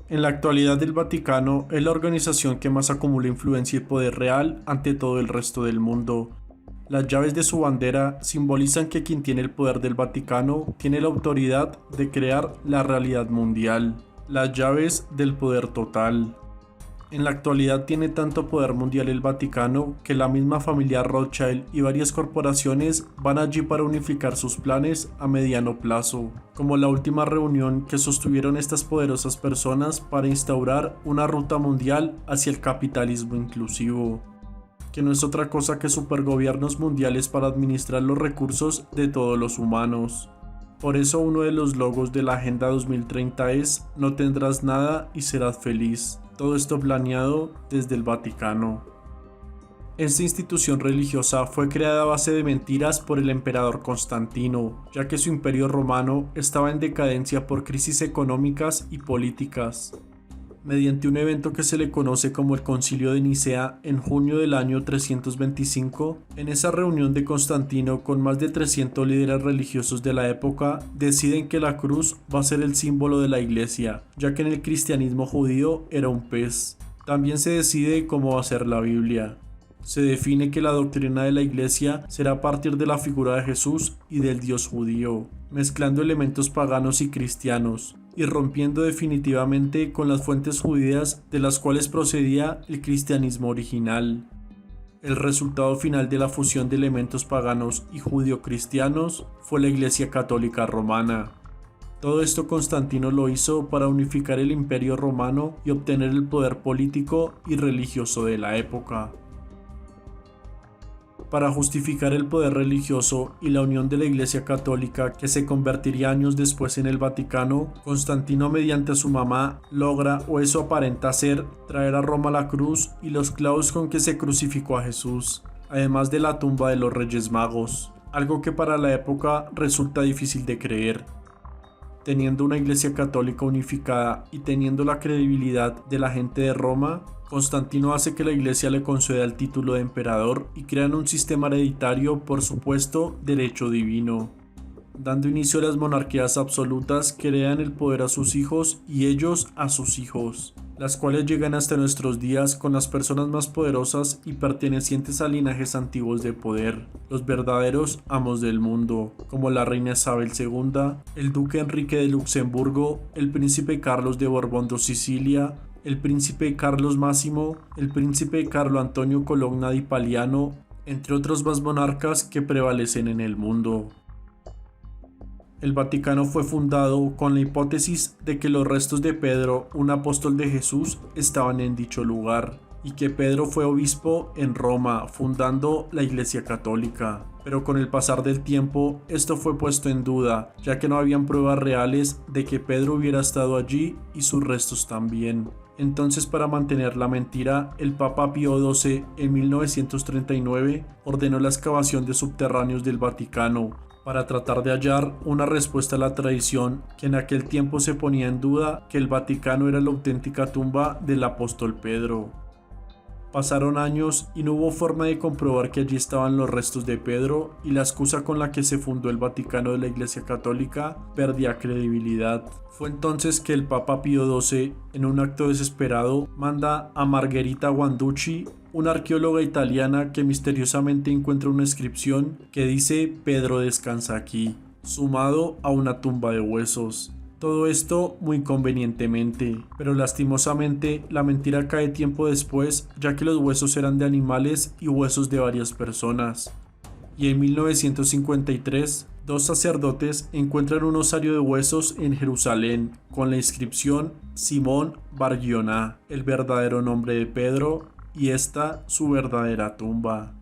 En la actualidad el Vaticano es la organización que más acumula influencia y poder real ante todo el resto del mundo. Las llaves de su bandera simbolizan que quien tiene el poder del Vaticano tiene la autoridad de crear la realidad mundial, las llaves del poder total. En la actualidad tiene tanto poder mundial el Vaticano que la misma familia Rothschild y varias corporaciones van allí para unificar sus planes a mediano plazo, como la última reunión que sostuvieron estas poderosas personas para instaurar una ruta mundial hacia el capitalismo inclusivo, que no es otra cosa que supergobiernos mundiales para administrar los recursos de todos los humanos. Por eso uno de los logos de la Agenda 2030 es "No tendrás nada y serás feliz". Todo esto planeado desde el Vaticano. Esta institución religiosa fue creada a base de mentiras por el emperador Constantino, ya que su imperio romano estaba en decadencia por crisis económicas y políticas. Mediante un evento que se le conoce como el Concilio de Nicea en junio del año 325, en esa reunión de Constantino con más de 300 líderes religiosos de la época, deciden que la cruz va a ser el símbolo de la iglesia, ya que en el cristianismo judío era un pez. También se decide cómo va a ser la Biblia. Se define que la doctrina de la iglesia será a partir de la figura de Jesús y del Dios judío, mezclando elementos paganos y cristianos, y rompiendo definitivamente con las fuentes judías de las cuales procedía el cristianismo original. El resultado final de la fusión de elementos paganos y judio-cristianos fue la Iglesia Católica Romana. Todo esto Constantino lo hizo para unificar el imperio romano y obtener el poder político y religioso de la época. Para justificar el poder religioso y la unión de la Iglesia Católica que se convertiría años después en el Vaticano, Constantino mediante su mamá logra, o eso aparenta ser, traer a Roma la cruz y los clavos con que se crucificó a Jesús, además de la tumba de los Reyes Magos, algo que para la época resulta difícil de creer. Teniendo una Iglesia Católica unificada y teniendo la credibilidad de la gente de Roma, Constantino hace que la Iglesia le conceda el título de emperador y crean un sistema hereditario por supuesto derecho divino. Dando inicio a las monarquías absolutas que heredan el poder a sus hijos y ellos a sus hijos, las cuales llegan hasta nuestros días con las personas más poderosas y pertenecientes a linajes antiguos de poder, los verdaderos amos del mundo, como la reina Isabel II, el duque Enrique de Luxemburgo, el príncipe Carlos de Borbón de Sicilia, el príncipe Carlos Máximo, el príncipe Carlo Antonio Colonna di Paliano, entre otros más monarcas que prevalecen en el mundo. El Vaticano fue fundado con la hipótesis de que los restos de Pedro, un apóstol de Jesús, estaban en dicho lugar, y que Pedro fue obispo en Roma, fundando la Iglesia Católica. Pero con el pasar del tiempo, esto fue puesto en duda, ya que no habían pruebas reales de que Pedro hubiera estado allí y sus restos también. Entonces, para mantener la mentira, el Papa Pío XII en 1939 ordenó la excavación de subterráneos del Vaticano, para tratar de hallar una respuesta a la tradición que en aquel tiempo se ponía en duda que el Vaticano era la auténtica tumba del apóstol Pedro. Pasaron años y no hubo forma de comprobar que allí estaban los restos de Pedro, y la excusa con la que se fundó el Vaticano de la Iglesia Católica perdía credibilidad. Fue entonces que el Papa Pío XII, en un acto desesperado, manda a Margherita Guanducci, una arqueóloga italiana, que misteriosamente encuentra una inscripción que dice "Pedro descansa aquí", sumado a una tumba de huesos. Todo esto muy convenientemente, pero lastimosamente la mentira cae tiempo después, ya que los huesos eran de animales y huesos de varias personas. Y en 1953, dos sacerdotes encuentran un osario de huesos en Jerusalén, con la inscripción Simón Bar Ioná, el verdadero nombre de Pedro, y esta su verdadera tumba.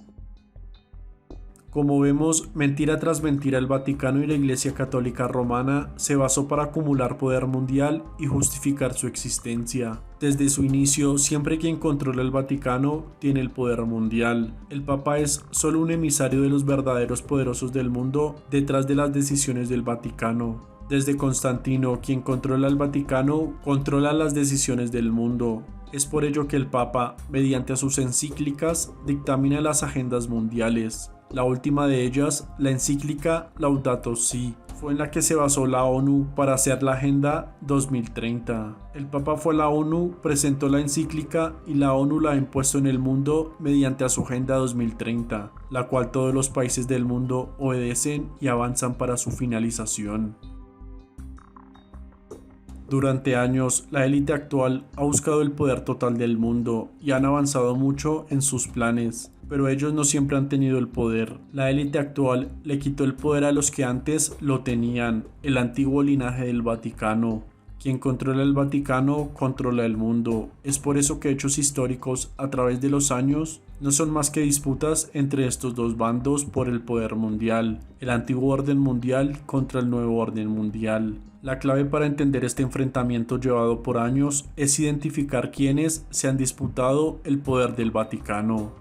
Como vemos, mentira tras mentira, el Vaticano y la Iglesia Católica Romana se basó para acumular poder mundial y justificar su existencia. Desde su inicio, siempre quien controla el Vaticano tiene el poder mundial. El Papa es solo un emisario de los verdaderos poderosos del mundo detrás de las decisiones del Vaticano. Desde Constantino, quien controla el Vaticano, controla las decisiones del mundo. Es por ello que el Papa, mediante sus encíclicas, dictamina las agendas mundiales. La última de ellas, la encíclica Laudato Si, fue en la que se basó la ONU para hacer la Agenda 2030. El Papa fue a la ONU, presentó la encíclica y la ONU la ha impuesto en el mundo mediante a su Agenda 2030, la cual todos los países del mundo obedecen y avanzan para su finalización. Durante años, la élite actual ha buscado el poder total del mundo y han avanzado mucho en sus planes, pero ellos no siempre han tenido el poder. La élite actual le quitó el poder a los que antes lo tenían, el antiguo linaje del Vaticano. Quien controla el Vaticano controla el mundo. Es por eso que hechos históricos a través de los años no son más que disputas entre estos dos bandos por el poder mundial, el antiguo orden mundial contra el nuevo orden mundial. La clave para entender este enfrentamiento llevado por años es identificar quiénes se han disputado el poder del Vaticano.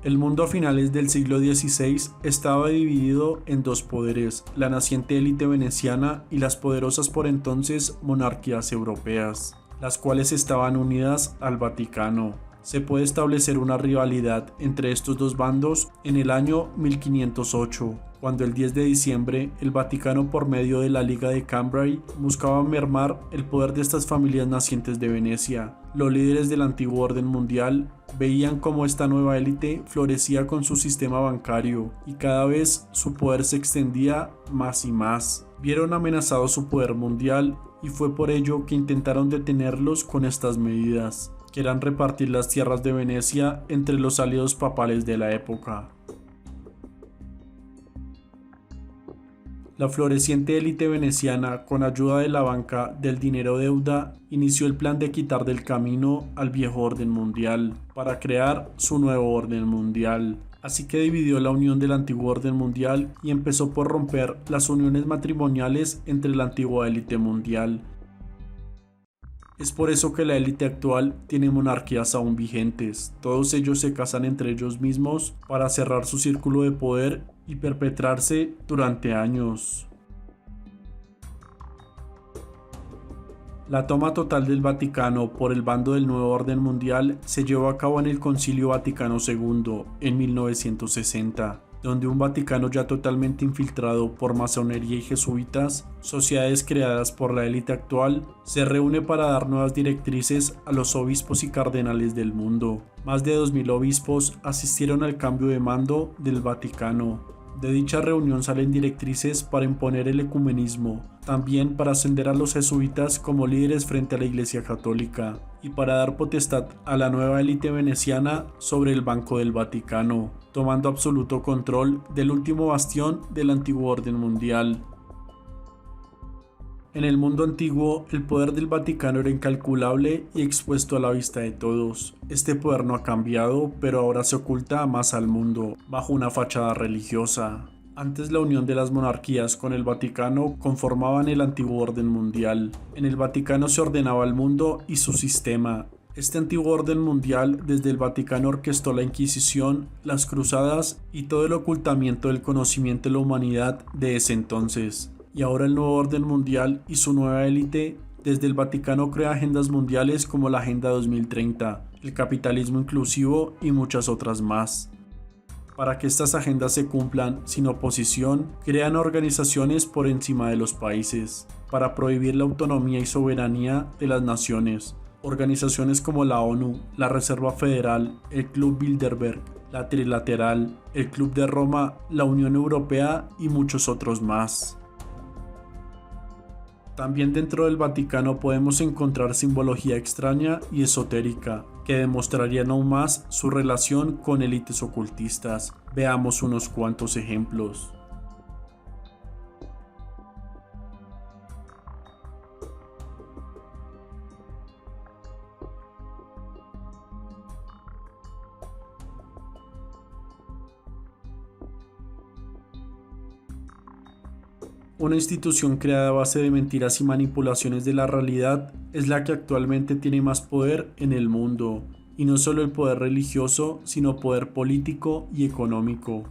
El mundo a finales del siglo XVI estaba dividido en dos poderes, la naciente élite veneciana y las poderosas por entonces monarquías europeas, las cuales estaban unidas al Vaticano. Se puede establecer una rivalidad entre estos dos bandos en el año 1508, cuando el 10 de diciembre el Vaticano por medio de la Liga de Cambrai buscaba mermar el poder de estas familias nacientes de Venecia. Los líderes del antiguo orden mundial veían cómo esta nueva élite florecía con su sistema bancario y cada vez su poder se extendía más y más. Vieron amenazado su poder mundial y fue por ello que intentaron detenerlos con estas medidas, que eran repartir las tierras de Venecia entre los aliados papales de la época. La floreciente élite veneciana, con ayuda de la banca del dinero deuda, inició el plan de quitar del camino al viejo orden mundial para crear su nuevo orden mundial. Así que dividió la unión del antiguo orden mundial y empezó por romper las uniones matrimoniales entre la antigua élite mundial. Es por eso que la élite actual tiene monarquías aún vigentes. Todos ellos se casan entre ellos mismos para cerrar su círculo de poder y perpetrarse durante años. La toma total del Vaticano por el bando del nuevo orden mundial se llevó a cabo en el Concilio Vaticano II en 1960. Donde un Vaticano ya totalmente infiltrado por masonería y jesuitas, sociedades creadas por la élite actual, se reúne para dar nuevas directrices a los obispos y cardenales del mundo. Más de 2000 obispos asistieron al cambio de mando del Vaticano. De dicha reunión salen directrices para imponer el ecumenismo, también para ascender a los jesuitas como líderes frente a la Iglesia Católica y para dar potestad a la nueva élite veneciana sobre el Banco del Vaticano, tomando absoluto control del último bastión del antiguo orden mundial. En el mundo antiguo, el poder del Vaticano era incalculable y expuesto a la vista de todos. Este poder no ha cambiado, pero ahora se oculta más al mundo, bajo una fachada religiosa. Antes la unión de las monarquías con el Vaticano conformaban el antiguo orden mundial. En el Vaticano se ordenaba el mundo y su sistema. Este antiguo orden mundial desde el Vaticano orquestó la Inquisición, las cruzadas y todo el ocultamiento del conocimiento de la humanidad de ese entonces. Y ahora el nuevo orden mundial y su nueva élite desde el Vaticano crea agendas mundiales como la Agenda 2030, el capitalismo inclusivo y muchas otras más. Para que estas agendas se cumplan sin oposición, crean organizaciones por encima de los países, para prohibir la autonomía y soberanía de las naciones. Organizaciones como la ONU, la Reserva Federal, el Club Bilderberg, la Trilateral, el Club de Roma, la Unión Europea y muchos otros más. También dentro del Vaticano podemos encontrar simbología extraña y esotérica que demostrarían aún más su relación con élites ocultistas. Veamos unos cuantos ejemplos. Una institución creada a base de mentiras y manipulaciones de la realidad es la que actualmente tiene más poder en el mundo, y no solo el poder religioso, sino poder político y económico.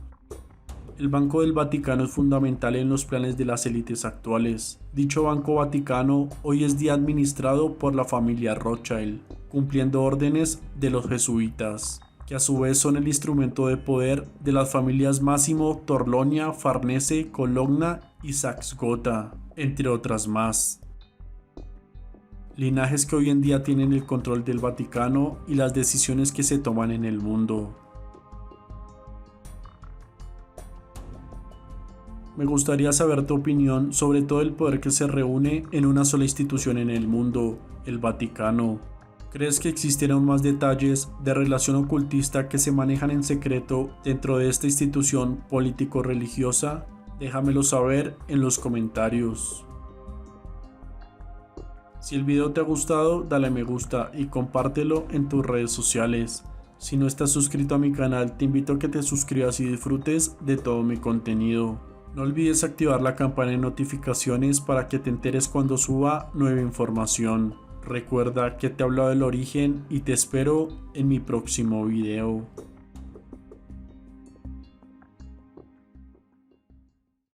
El Banco del Vaticano es fundamental en los planes de las élites actuales. Dicho Banco Vaticano hoy es día administrado por la familia Rothschild, cumpliendo órdenes de los jesuitas, que a su vez son el instrumento de poder de las familias Massimo, Torlonia, Farnese, Colonna y Saxe-Gotha, entre otras más. Linajes que hoy en día tienen el control del Vaticano y las decisiones que se toman en el mundo. Me gustaría saber tu opinión sobre todo el poder que se reúne en una sola institución en el mundo, el Vaticano. ¿Crees que existen aún más detalles de relación ocultista que se manejan en secreto dentro de esta institución político-religiosa? Déjamelo saber en los comentarios. Si el video te ha gustado, dale me gusta y compártelo en tus redes sociales. Si no estás suscrito a mi canal, te invito a que te suscribas y disfrutes de todo mi contenido. No olvides activar la campana de notificaciones para que te enteres cuando suba nueva información. Recuerda que te he hablado del origen y te espero en mi próximo video.